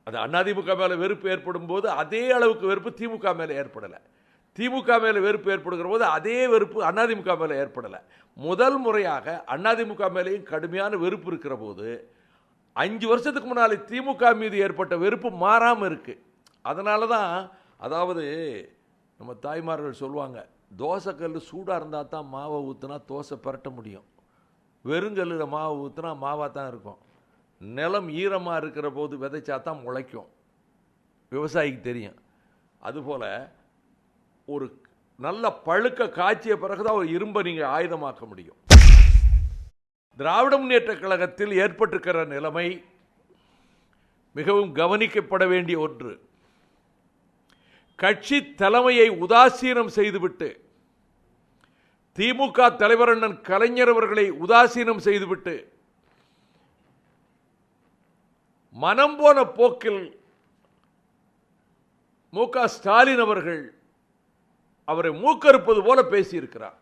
அது அதிமுக மேலே வெறுப்பு ஏற்படும் போது அதே அளவுக்கு வெறுப்பு திமுக மேலே ஏற்படலை. திமுக மேலே வெறுப்பு ஏற்படுகிற போது அதே வெறுப்பு அதிமுக மேலே ஏற்படலை. முதல் முறையாக அதிமுக மேலேயும் கடுமையான வெறுப்பு இருக்கிற போது 5 வருஷத்துக்கு முன்னாலே திமுக மீது ஏற்பட்ட வெறுப்பு மாறாமல் இருக்கு. அதனால தான், அதாவது நம்ம தாய்மார்கள் சொல்லுவாங்க, தோசைக்கல் சூடாக இருந்தால் தான் மாவை ஊற்றினா தோசை பரட்ட முடியும், வெறுங்கல்லில் மாவை ஊற்றினா மாவாக தான் இருக்கும். நிலம் ஈரமாக இருக்கிற போது விதைச்சா தான் முளைக்கும், விவசாயிக்கு தெரியும். அதுபோல் ஒரு நல்ல பழுக்க காய்ச்சிய பிறகுதான் ஒரு இரும்பை நீங்கள் ஆயுதமாக்க முடியும். திராவிட முன்னேற்ற கழகத்தில் ஏற்பட்டிருக்கிற நிலைமை மிகவும் கவனிக்கப்பட வேண்டிய ஒன்று. கட்சி தலைமையை உதாசீனம் செய்துவிட்டு, திமுக தலைவர் அண்ணன் கலைஞர் அவர்களை உதாசீனம் செய்துவிட்டு, மனம் போன போக்கில் மு.க. ஸ்டாலின் அவர்கள் அவரை மூக்கறுப்பது போல பேசியிருக்கிறார்.